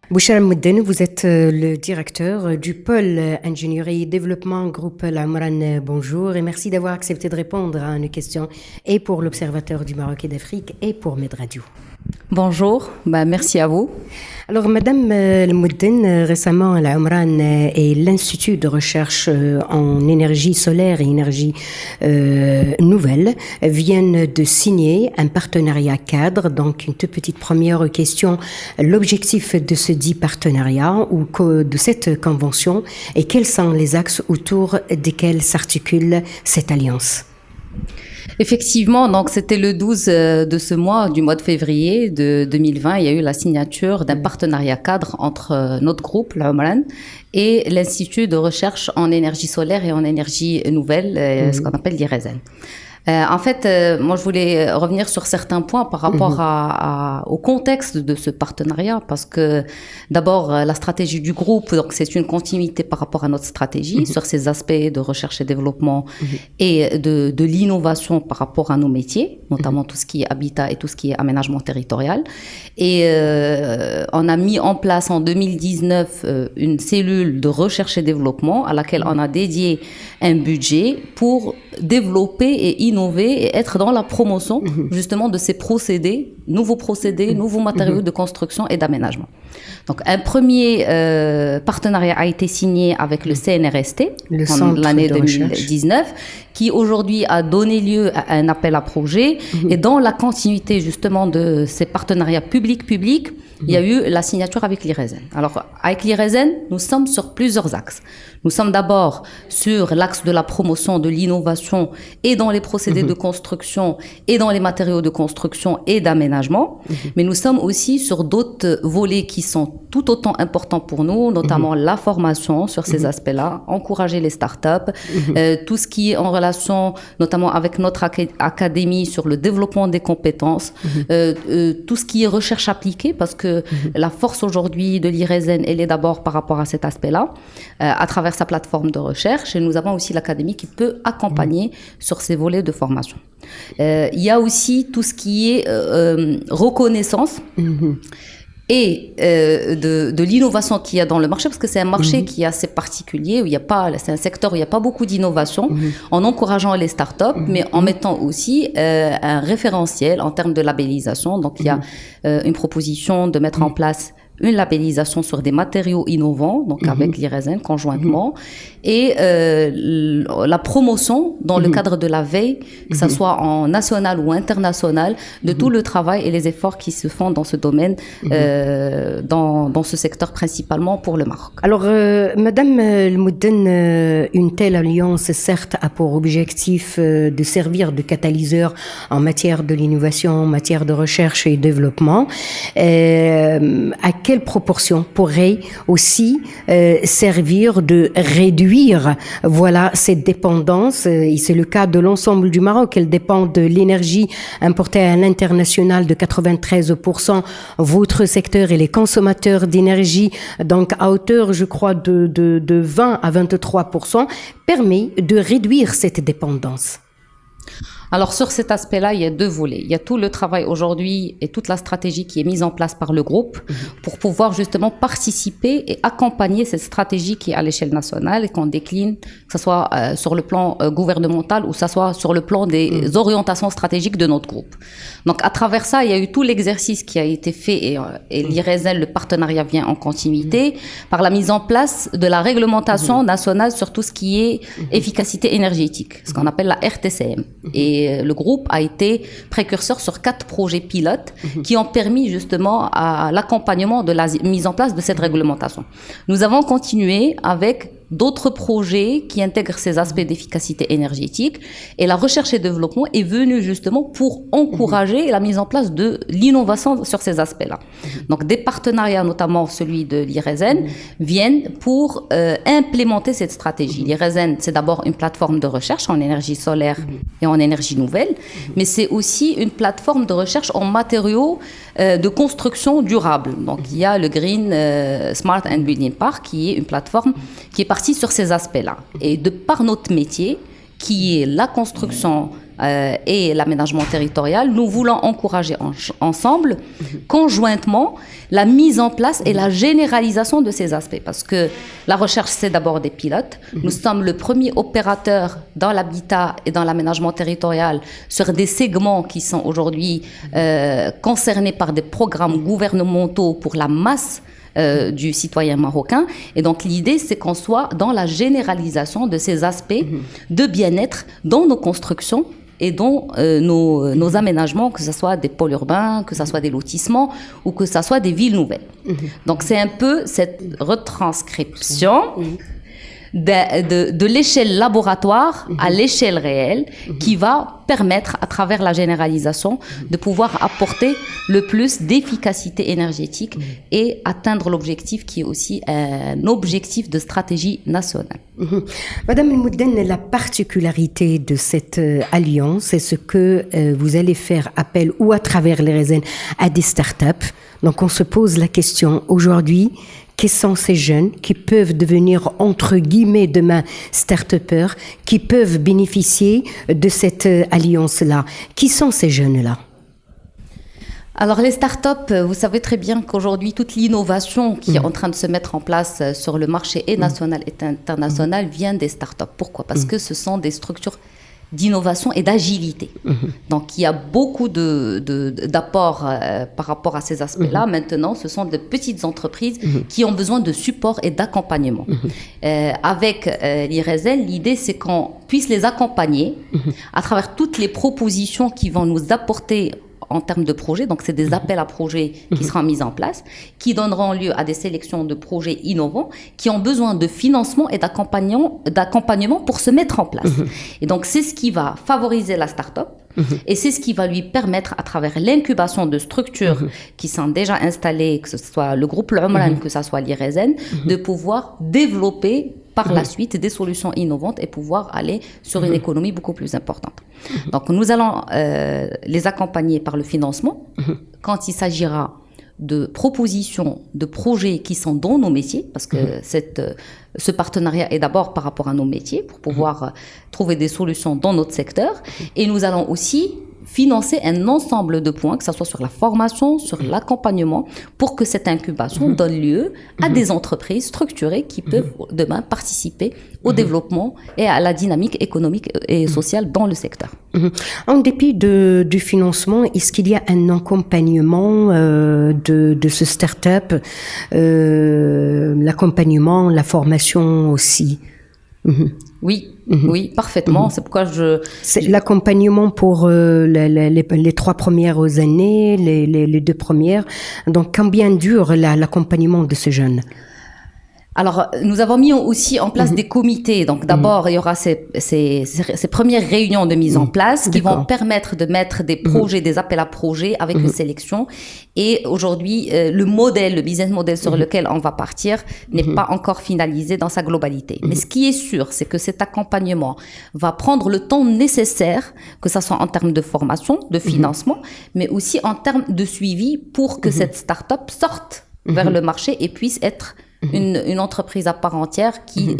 Bouchra Moudden, vous êtes le directeur du pôle ingénierie et développement groupe Al Amran. Bonjour et merci d'avoir accepté de répondre à nos questions et pour l'Observateur du Maroc et d'Afrique et pour Medradio. Bonjour, merci à vous. Alors, Madame Moudden, récemment, Al Amran et l'Institut de recherche en énergie solaire et énergie nouvelle viennent de signer un partenariat cadre. Donc, une toute petite première question. L'objectif de ce dit partenariat ou de cette convention et quels sont les axes autour desquels s'articule cette alliance? Effectivement, donc c'était le 12 de ce mois, du mois de février de 2020, il y a eu la signature d'un partenariat cadre entre notre groupe, l'Amran, et l'Institut de recherche en énergie solaire et en énergie nouvelle, ce qu'on appelle l'IRESEN. En fait, moi, je voulais revenir sur certains points par rapport au contexte de ce partenariat, parce que d'abord, la stratégie du groupe, donc c'est une continuité par rapport à notre stratégie sur ces aspects de recherche et développement et de l'innovation par rapport à nos métiers, notamment tout ce qui est habitat et tout ce qui est aménagement territorial. Et on a mis en place en 2019 une cellule de recherche et développement à laquelle on a dédié un budget pour développer et innover et être dans la promotion justement de ces procédés, nouveaux matériaux de construction et d'aménagement. Donc un premier partenariat a été signé avec le CNRST en l'année 2019, qui aujourd'hui a donné lieu à un appel à projet. Et dans la continuité justement de ces partenariats public-public, il y a eu la signature avec l'IRESEN. Alors, avec l'IRESEN, nous sommes sur plusieurs axes. Nous sommes d'abord sur l'axe de la promotion de l'innovation et dans les procédés de construction et dans les matériaux de construction et d'aménagement. Mais nous sommes aussi sur d'autres volets qui sont tout autant importants pour nous, notamment la formation sur ces aspects-là, encourager les startups, tout ce qui est en relation notamment avec notre académie sur le développement des compétences, tout ce qui est recherche appliquée, parce que la force aujourd'hui de l'IRESEN, elle est d'abord par rapport à cet aspect-là, à travers sa plateforme de recherche. Et nous avons aussi l'académie qui peut accompagner sur ces volets de formation. Il y a aussi tout ce qui est reconnaissance et de l'innovation qu'il y a dans le marché, parce que c'est un marché qui est assez particulier, où il y a pas, c'est un secteur où il n'y a pas beaucoup d'innovation, en encourageant les startups, mais en mettant aussi un référentiel en termes de labellisation. Donc, il y a une proposition de mettre en place une labellisation sur des matériaux innovants, donc avec l'IRESEN conjointement, et la promotion dans le cadre de la veille, que ce soit en national ou international, de tout le travail et les efforts qui se font dans ce domaine, dans ce secteur principalement pour le Maroc. Alors, Madame Moudden, une telle alliance, certes, a pour objectif de servir de catalyseur en matière de l'innovation, en matière de recherche et développement. À quelle proportion pourrait aussi servir de réduire cette dépendance, et c'est le cas de l'ensemble du Maroc, elle dépend de l'énergie importée à l'international de 93%. Votre secteur et les consommateurs d'énergie, donc à hauteur, je crois, de 20 à 23%, permet de réduire cette dépendance. Alors sur cet aspect-là, il y a deux volets. Il y a tout le travail aujourd'hui et toute la stratégie qui est mise en place par le groupe pour pouvoir justement participer et accompagner cette stratégie qui est à l'échelle nationale et qu'on décline, que ce soit sur le plan gouvernemental ou que ce soit sur le plan des orientations stratégiques de notre groupe. Donc à travers ça, il y a eu tout l'exercice qui a été fait et l'IRESEN, le partenariat vient en continuité par la mise en place de la réglementation nationale sur tout ce qui est efficacité énergétique, ce qu'on appelle la RTCM. Et le groupe a été précurseur sur 4 projets pilotes qui ont permis justement à l'accompagnement de la mise en place de cette réglementation. Nous avons continué avec d'autres projets qui intègrent ces aspects d'efficacité énergétique et la recherche et développement est venue justement pour encourager la mise en place de l'innovation sur ces aspects-là. Donc des partenariats, notamment celui de l'IRESEN, viennent pour implémenter cette stratégie. L'IRESEN, c'est d'abord une plateforme de recherche en énergie solaire et en énergie nouvelle, mais c'est aussi une plateforme de recherche en matériaux de construction durable. Donc il y a le Green Smart and Building Park qui est une plateforme qui est partie sur ces aspects-là. Et de par notre métier qui est la construction et l'aménagement territorial, nous voulons encourager ensemble, conjointement, la mise en place et la généralisation de ces aspects. Parce que la recherche, c'est d'abord des pilotes. Nous sommes le premier opérateur dans l'habitat et dans l'aménagement territorial sur des segments qui sont aujourd'hui concernés par des programmes gouvernementaux pour la masse du citoyen marocain. Et donc l'idée, c'est qu'on soit dans la généralisation de ces aspects de bien-être dans nos constructions et dans nos aménagements, que ce soit des pôles urbains, que ce soit des lotissements ou que ce soit des villes nouvelles. Donc c'est un peu cette retranscription de l'échelle laboratoire à l'échelle réelle qui va permettre, à travers la généralisation, de pouvoir apporter le plus d'efficacité énergétique et atteindre l'objectif qui est aussi un objectif de stratégie nationale. Madame El Moudenne, la particularité de cette alliance, c'est ce que vous allez faire appel ou à travers les RSN à des startups. Donc on se pose la question aujourd'hui, quels sont ces jeunes qui peuvent devenir, entre guillemets, demain, start-upers, qui peuvent bénéficier de cette alliance-là? Qui sont ces jeunes-là? Alors les startups, vous savez très bien qu'aujourd'hui, toute l'innovation qui est en train de se mettre en place sur le marché et national et international vient des startups. Pourquoi? Parce que ce sont des structures d'innovation et d'agilité. Donc il y a beaucoup d'apports par rapport à ces aspects-là. Maintenant, ce sont de petites entreprises qui ont besoin de support et d'accompagnement. Avec l'IRSN, l'idée c'est qu'on puisse les accompagner à travers toutes les propositions qui vont nous apporter en termes de projets. Donc c'est des appels à projets qui seront mis en place, qui donneront lieu à des sélections de projets innovants qui ont besoin de financement et d'accompagnement pour se mettre en place. Et donc c'est ce qui va favoriser la start-up et c'est ce qui va lui permettre, à travers l'incubation de structures qui sont déjà installées, que ce soit le groupe L'Umran, que ce soit l'IRSN, de pouvoir développer par la suite des solutions innovantes et pouvoir aller sur une économie beaucoup plus importante. Donc nous allons les accompagner par le financement quand il s'agira de propositions, de projets qui sont dans nos métiers, parce que ce partenariat est d'abord par rapport à nos métiers pour pouvoir trouver des solutions dans notre secteur. Et nous allons aussi financer un ensemble de points, que ce soit sur la formation, sur l'accompagnement, pour que cette incubation donne lieu à des entreprises structurées qui peuvent demain participer au développement et à la dynamique économique et sociale dans le secteur. En dépit du financement, est-ce qu'il y a un accompagnement de ce start-up, l'accompagnement, la formation aussi? Oui, oui, parfaitement. C'est pourquoi c'est l'accompagnement pour les 3 premières années, les 2 premières. Donc, combien dure l'accompagnement de ces jeunes? Alors, nous avons mis aussi en place des comités. Donc, d'abord, il y aura ces premières réunions de mise en place qui vont permettre de mettre des projets, des appels à projets avec une sélection. Et aujourd'hui, le business model sur lequel on va partir n'est pas encore finalisé dans sa globalité. Mais ce qui est sûr, c'est que cet accompagnement va prendre le temps nécessaire, que ce soit en termes de formation, de financement, mais aussi en termes de suivi pour que cette start-up sorte vers le marché et puisse être une entreprise à part entière qui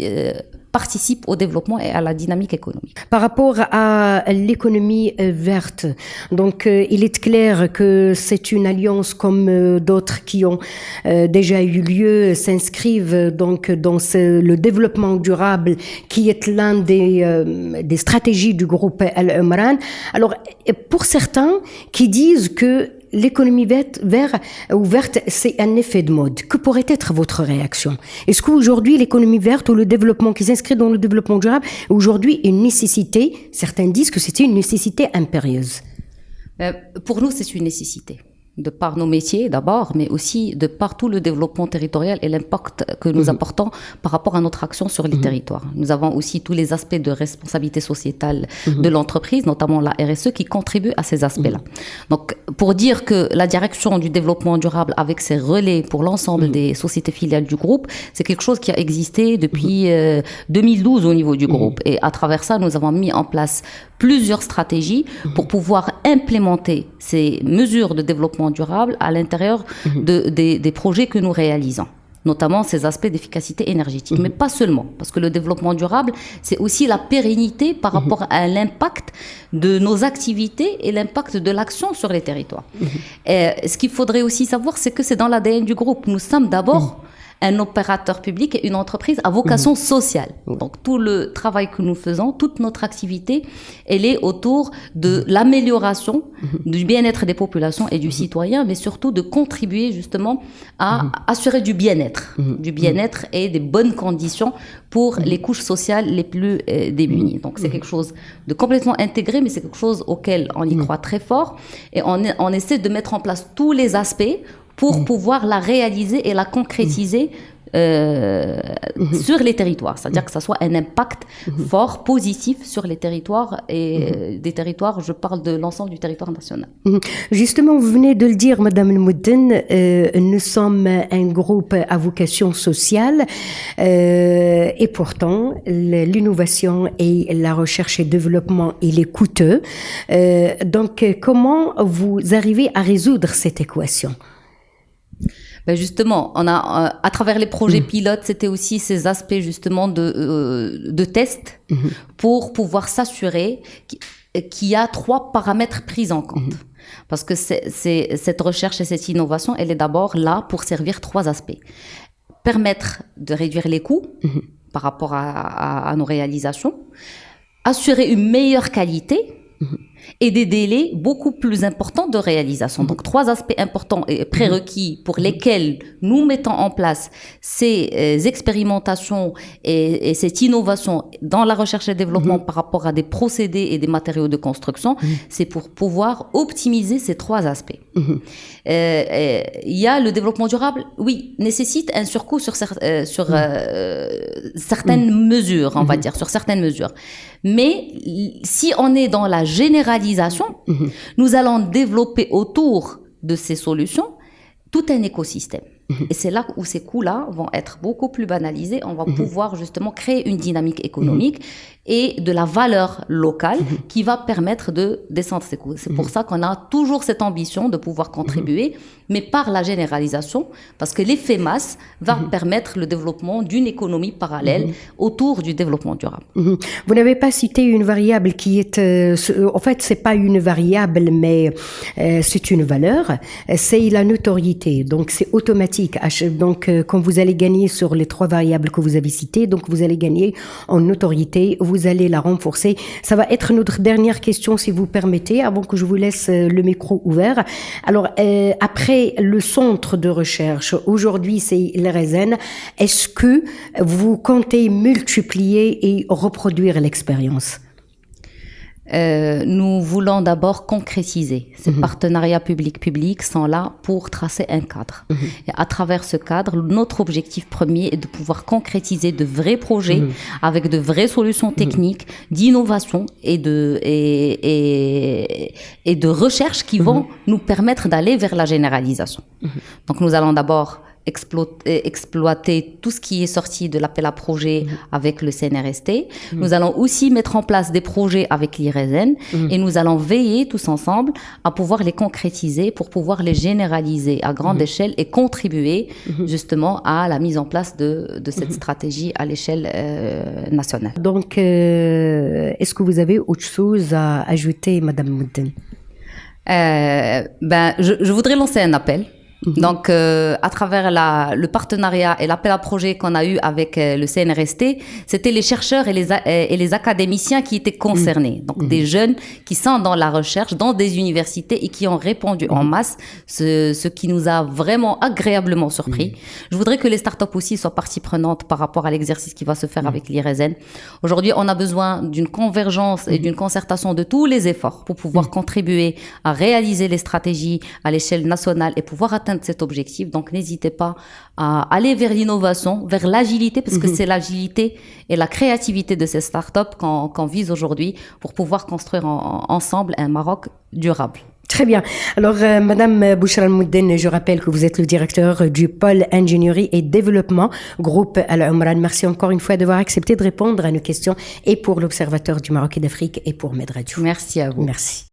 participe au développement et à la dynamique économique. Par rapport à l'économie verte, donc il est clair que c'est une alliance comme d'autres qui ont déjà eu lieu, s'inscrivent donc dans le développement durable qui est l'un des stratégies du groupe Al-Umran. Alors, pour certains qui disent que l'économie verte, c'est un effet de mode. Que pourrait être votre réaction? Est-ce qu'aujourd'hui, l'économie verte ou le développement qui s'inscrit dans le développement durable est aujourd'hui une nécessité? Certains disent que c'est une nécessité impérieuse. Pour nous, c'est une nécessité. De par nos métiers d'abord, mais aussi de par tout le développement territorial et l'impact que nous apportons par rapport à notre action sur les territoires. Nous avons aussi tous les aspects de responsabilité sociétale de l'entreprise, notamment la RSE, qui contribuent à ces aspects-là. Donc, pour dire que la direction du développement durable avec ses relais pour l'ensemble des sociétés filiales du groupe, c'est quelque chose qui a existé depuis 2012 au niveau du groupe. Et à travers ça, nous avons mis en place plusieurs stratégies pour pouvoir implémenter ces mesures de développement durable à l'intérieur des projets que nous réalisons. notamment ces aspects d'efficacité énergétique, mais pas seulement, parce que le développement durable, c'est aussi la pérennité par rapport à l'impact de nos activités et l'impact de l'action sur les territoires. Ce qu'il faudrait aussi savoir, c'est que c'est dans l'ADN du groupe. Nous sommes d'abord un opérateur public et une entreprise à vocation sociale. Donc tout le travail que nous faisons, toute notre activité, elle est autour de l'amélioration du bien-être des populations et du citoyen, mais surtout de contribuer justement à assurer du bien-être et des bonnes conditions pour les couches sociales les plus démunies. Donc c'est quelque chose de complètement intégré, mais c'est quelque chose auquel on y croit très fort et on essaie de mettre en place tous les aspects pour pouvoir la réaliser et la concrétiser sur les territoires. C'est-à-dire que ça soit un impact fort, positif sur les territoires et des territoires, je parle de l'ensemble du territoire national. Justement, vous venez de le dire, Madame El Moudden, nous sommes un groupe à vocation sociale et pourtant l'innovation et la recherche et développement, il est coûteux. Donc, comment vous arrivez à résoudre cette équation? Ben justement, on a à travers les projets pilotes, c'était aussi ces aspects justement de test pour pouvoir s'assurer qu'il y a 3 paramètres pris en compte. Parce que cette recherche et cette innovation, elle est d'abord là pour servir 3 aspects. Permettre de réduire les coûts par rapport à nos réalisations, assurer une meilleure qualité et des délais beaucoup plus importants de réalisation. Donc 3 aspects importants et prérequis pour lesquels nous mettons en place ces expérimentations et cette innovation dans la recherche et développement par rapport à des procédés et des matériaux de construction, c'est pour pouvoir optimiser ces 3 aspects. Il y a le développement durable, oui, nécessite un surcoût sur certaines mesures, on va dire, sur certaines mesures. Mais si on est dans la généralisation, nous allons développer autour de ces solutions tout un écosystème. Et c'est là où ces coûts-là vont être beaucoup plus banalisés. On va pouvoir justement créer une dynamique économique et de la valeur locale qui va permettre de descendre ces coûts. C'est pour ça qu'on a toujours cette ambition de pouvoir contribuer, mais par la généralisation, parce que l'effet masse va permettre le développement d'une économie parallèle autour du développement durable. Vous n'avez pas cité une variable qui est... en fait, c'est pas une variable, mais c'est une valeur. C'est la notoriété. Donc, c'est automatique. Donc, quand vous allez gagner sur les 3 variables que vous avez citées, donc vous allez gagner en notoriété, vous allez la renforcer. Ça va être notre dernière question, si vous permettez, avant que je vous laisse le micro ouvert. Alors, après le centre de recherche, aujourd'hui, c'est l'IRESEN. Est-ce que vous comptez multiplier et reproduire l'expérience? Nous voulons d'abord concrétiser. Ces partenariats public-public sont là pour tracer un cadre. Et à travers ce cadre, notre objectif premier est de pouvoir concrétiser de vrais projets avec de vraies solutions techniques, d'innovation et de recherche qui vont nous permettre d'aller vers la généralisation. Donc nous allons d'abord exploiter tout ce qui est sorti de l'appel à projet avec le CNRST. Nous allons aussi mettre en place des projets avec l'IRESEN et nous allons veiller tous ensemble à pouvoir les concrétiser pour pouvoir les généraliser à grande échelle et contribuer justement à la mise en place de cette stratégie à l'échelle nationale. Donc, est-ce que vous avez autre chose à ajouter, Madame Moudden? Je voudrais lancer un appel. Donc, à travers le partenariat et l'appel à projet qu'on a eu avec le CNRST, c'était les chercheurs et les académiciens qui étaient concernés. Donc, des jeunes qui sont dans la recherche, dans des universités et qui ont répondu en masse, ce qui nous a vraiment agréablement surpris. Je voudrais que les startups aussi soient partie prenante par rapport à l'exercice qui va se faire avec l'IRESEN. Aujourd'hui, on a besoin d'une convergence et d'une concertation de tous les efforts pour pouvoir contribuer à réaliser les stratégies à l'échelle nationale et pouvoir atteindre cet objectif. Donc, n'hésitez pas à aller vers l'innovation, vers l'agilité, parce que c'est l'agilité et la créativité de ces startups qu'on vise aujourd'hui pour pouvoir construire ensemble un Maroc durable. Très bien. Alors, Madame Bouchra El Moudden, je rappelle que vous êtes le directeur du pôle ingénierie et développement, groupe Al Omran. Merci encore une fois d'avoir accepté de répondre à nos questions et pour l'Observateur du Maroc et d'Afrique et pour Med Radio. Merci à vous. Merci.